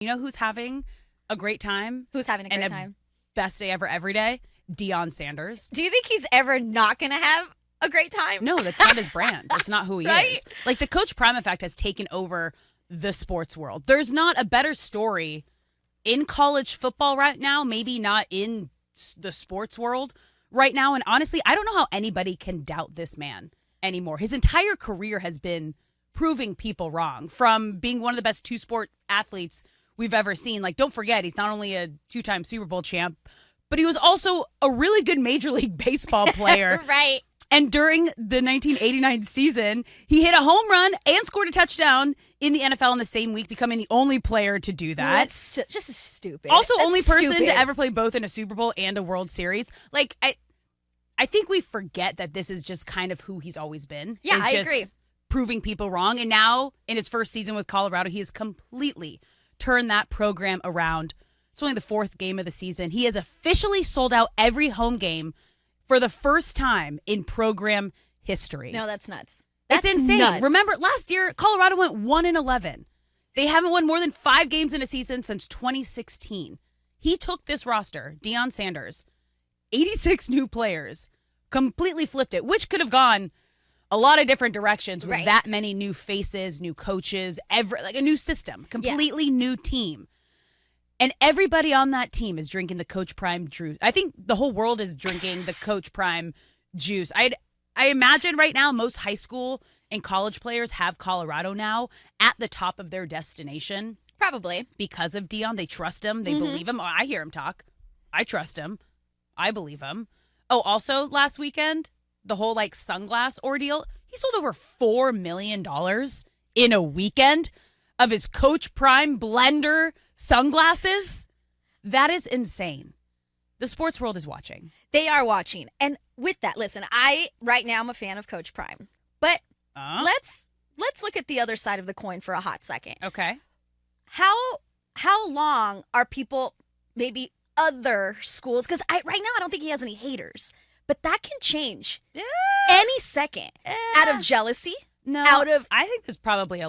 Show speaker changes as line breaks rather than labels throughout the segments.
You know who's having a great time?
Who's having a great time?
Best day ever, every day? Deion Sanders.
Do you think he's ever not going to have a great time?
No, that's not his brand. That's not who he
Right?
is. Like, the Coach Prime effect has taken over the sports world. There's not a better story in college football right now, maybe not in the sports world right now. And honestly, I don't know how anybody can doubt this man anymore. His entire career has been proving people wrong, from being one of the best two-sport athletes we've ever seen. Like, don't forget, he's not only a two-time Super Bowl champ, but he was also a really good Major League Baseball player.
Right.
And during the 1989 season, he hit a home run and scored a touchdown in the NFL in the same week, becoming the only player to do that.
That's just stupid.
Also,
That's
only person
stupid.
to ever play both in a Super Bowl and a World Series. Like, I think we forget that this is just kind of who he's always been.
Yeah,
Is
I
just
agree.
Proving people wrong. And now, in his first season with Colorado, he has completely turned that program around. It's only the fourth game of the season. He has officially sold out every home game for the first time in program history.
No, that's nuts.
It's
That's
insane.
nuts.
Remember, last year, Colorado went 1-11. They haven't won more than 5 games in a season since 2016. He took this roster, Deion Sanders, 86 new players, completely flipped it, which could have gone a lot of different directions with
Right.
that many new faces, new coaches, like a new system, completely new team. And everybody on that team is drinking the Coach Prime juice. I think the whole world is drinking the Coach Prime juice. I imagine right now most high school and college players have Colorado now at the top of their destination
Probably.
because of Deion. They trust him. They believe him. Oh, I hear him talk. I trust him. I believe him. Oh, also last weekend, the whole like sunglass ordeal. He sold over $4 million in a weekend of his Coach Prime blender sunglasses. That is insane. The sports world is watching.
They are watching. And with that, listen, right now I'm a fan of Coach Prime. But let's look at the other side of the coin for a hot second.
Okay.
How long are people, maybe other schools, because right now I don't think he has any haters, but that can change any second out of jealousy.
No, I think there's probably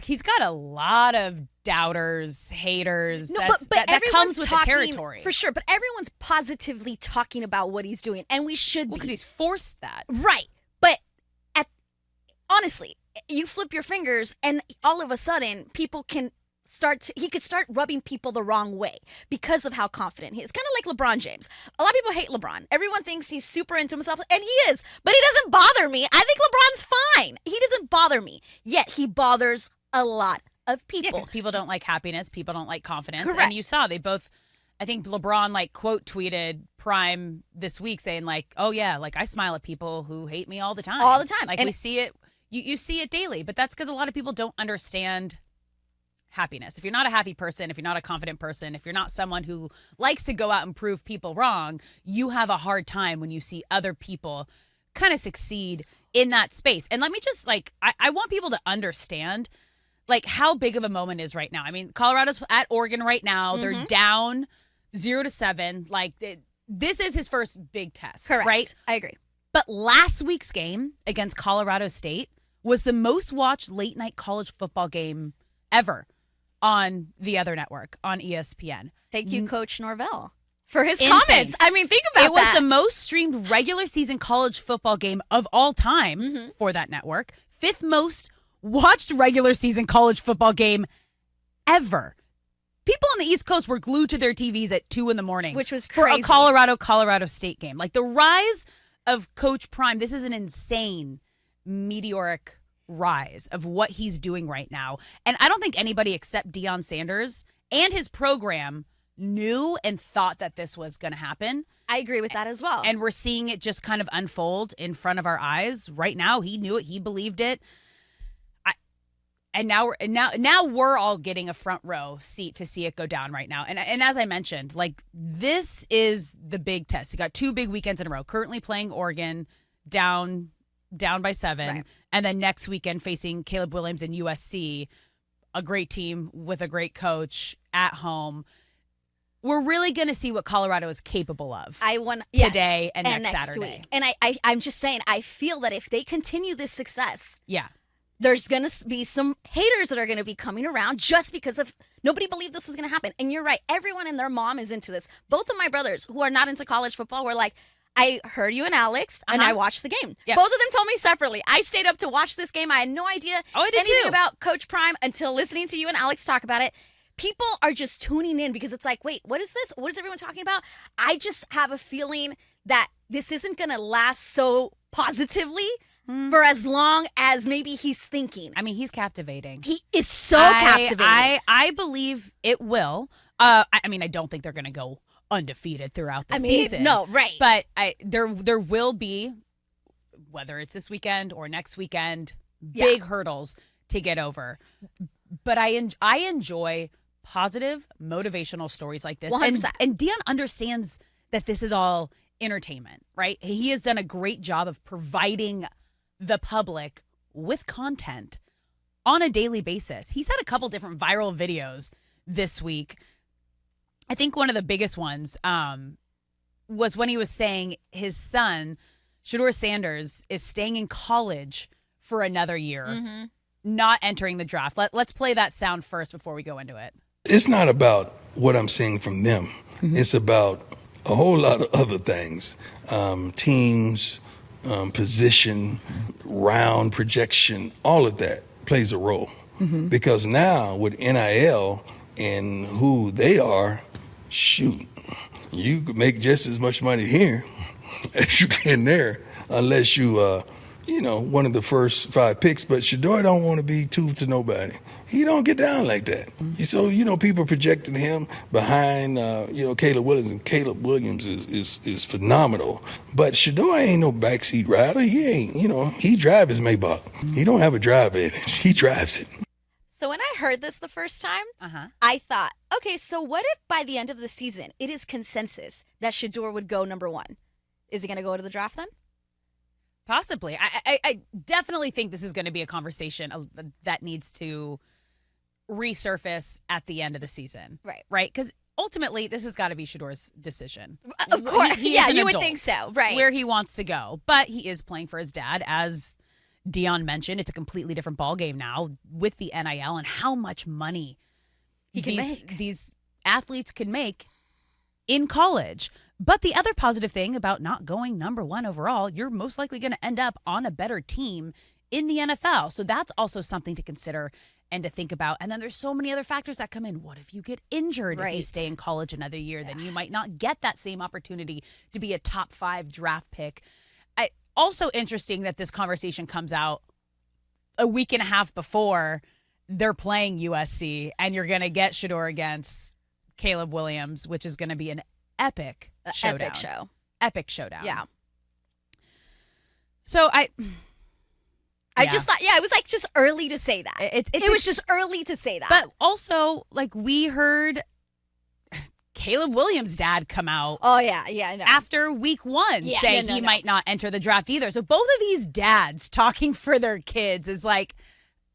he's got a lot of doubters, haters.
No,
that
everyone's
comes with
talking,
the territory.
for sure. But everyone's positively talking about what he's doing, and we should be,
because he's forced that.
right. But honestly, you flip your fingers, and all of a sudden, people can he could start rubbing people the wrong way because of how confident he is. Kind of like LeBron James. A lot of people hate LeBron. Everyone thinks he's super into himself, and he is, but he doesn't bother me. I think LeBron's fine. He doesn't bother me, yet he bothers a lot of people.
Yeah, because people don't like happiness. People don't like confidence.
Correct.
And you saw they both, I think LeBron like quote tweeted Prime this week saying like, oh yeah, like I smile at people who hate me all the time.
All the time.
Like
And
we see it, you see it daily, but that's because a lot of people don't understand happiness. If you're not a happy person, if you're not a confident person, if you're not someone who likes to go out and prove people wrong, you have a hard time when you see other people kind of succeed in that space. And let me just like, I want people to understand like how big of a moment is right now. I mean, Colorado's at Oregon right now. They're down 0-7. Like this is his first big test.
Correct.
Right?
I agree.
But last week's game against Colorado State was the most watched late night college football game ever on the other network, on ESPN.
Thank you, Coach Norvell, for his
Insane.
comments. I mean, think about
It was
that.
the most streamed regular season college football game of all time for that network. 5th most watched regular season college football game ever. People on the East Coast were glued to their TVs at 2 a.m.
Which was
for
crazy.
a Colorado State game. Like the rise of Coach Prime, this is an insane, meteoric rise of what he's doing right now. And I don't think anybody except Deion Sanders and his program knew and thought that this was going to happen.
I agree with that as well.
And we're seeing it just kind of unfold in front of our eyes right now. He knew it. He believed it. And now we're all getting a front row seat to see it go down right now. And as I mentioned, like this is the big test. He got 2 big weekends in a row. Currently playing Oregon down by 7,
Right.
and then next weekend facing Caleb Williams and USC, a great team with a great coach at home. We're really going to see what Colorado is capable of today and next Saturday.
week. And I'm just saying, I feel that if they continue this success,
Yeah.
there's going to be some haters that are going to be coming around just because of nobody believed this was going to happen. And you're right. Everyone and their mom is into this. Both of my brothers who are not into college football were like, I heard you and Alex, and I watched the game.
Yep.
Both of them told me separately. I stayed up to watch this game. I had no idea anything about Coach Prime until listening to you and Alex talk about it. People are just tuning in because it's like, wait, what is this? What is everyone talking about? I just have a feeling that this isn't going to last so positively for as long as maybe he's thinking.
I mean, he's captivating.
He is so captivating.
I believe it will. I mean, I don't think they're going to go undefeated throughout the season.
No, right.
But there will be, whether it's this weekend or next weekend, big hurdles to get over. But I enjoy positive, motivational stories like this.
100%.
And Deion understands that this is all entertainment, right? He has done a great job of providing the public with content on a daily basis. He's had a couple different viral videos this week. I think one of the biggest ones was when he was saying his son, Shedeur Sanders, is staying in college for another year, not entering the draft. Let's play that sound first before we go into it.
It's not about what I'm seeing from them. It's about a whole lot of other things. Teams, position, round projection, all of that plays a role. Because now with NIL and who they are, shoot, you could make just as much money here as you can there, unless you, one of the first 5 picks. But Shedeur don't want to be two to nobody. He don't get down like that. So, people projecting him behind, Caleb Williams, and Caleb Williams is phenomenal. But Shedeur ain't no backseat rider. He ain't, he drive his Maybach. He don't have a drive advantage. He drives it.
So when I heard this the first time, I thought, okay, so what if by the end of the season it is consensus that Shedeur would go number 1? Is he going to go to the draft then?
Possibly. I definitely think this is going to be a conversation that needs to resurface at the end of the season.
Right.
Right? Because ultimately, this has got to be Shedeur's decision.
Of course.
He is an
you would
adult,
think so. Right.
Where he wants to go. But he is playing for his dad, as Deion mentioned. It's a completely different ballgame now with the NIL and how much money these athletes can make in college. But the other positive thing about not going number 1 overall, you're most likely going to end up on a better team in the NFL. So that's also something to consider and to think about. And then there's so many other factors that come in. What if you get injured if you stay in college another year? Then you might not get that same opportunity to be a top 5 draft pick. Also interesting that this conversation comes out a week and a half before they're playing USC, and you're going to get Shedeur against Caleb Williams, which is going to be an epic showdown. Epic showdown.
Yeah.
So I
just thought, it was like just early to say that. It was just early to say that.
But also, like, we heard Caleb Williams' dad come out.
Oh, yeah, I know.
After week 1 say he might not enter the draft either. So both of these dads talking for their kids is like,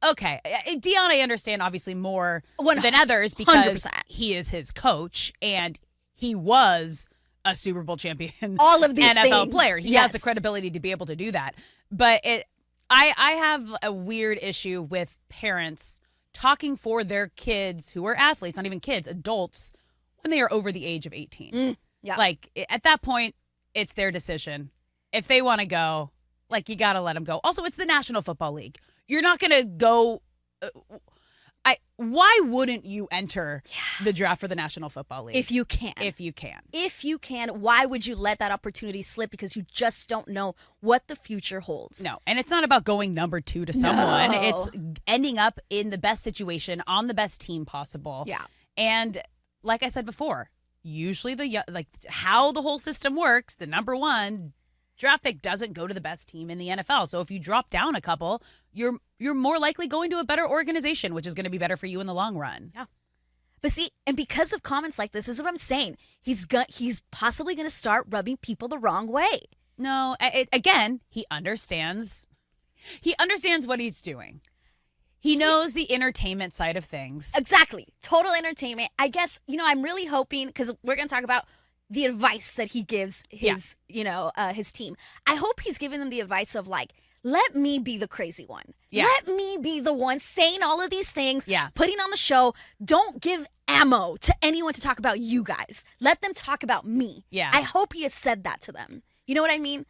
okay, Deion, I understand obviously more than others because
100%.
He is his coach and he was a Super Bowl champion.
All of these
NFL player. He has the credibility to be able to do that. But I have a weird issue with parents talking for their kids who are athletes, not even kids, adults, when they are over the age of 18. Like, at that point, it's their decision. If they want to go, like, you got to let them go. Also, it's the National Football League. You're not going to go. Why wouldn't you enter the draft for the National Football League?
If you can. If you can, why would you let that opportunity slip? Because you just don't know what the future holds.
No, and it's not about going number 2 to someone. No. It's ending up in the best situation on the best team possible.
Yeah.
And like I said before, usually how the whole system works, the number 1 draft pick doesn't go to the best team in the NFL. So if you drop down a couple, you're more likely going to a better organization, which is going to be better for you in the long run.
Yeah. But see, and because of comments like this is what I'm saying. He's possibly going to start rubbing people the wrong way.
No, again, he understands. He understands what he's doing. He knows the entertainment side of things.
Exactly. Total entertainment. I guess, I'm really hoping, because we're going to talk about the advice that he gives his team. I hope he's giving them the advice of, like, let me be the crazy one.
Yeah.
Let me be the one saying all of these things,
Yeah.
putting on the show. Don't give ammo to anyone to talk about you guys. Let them talk about me.
Yeah.
I hope he has said that to them. You know what I mean?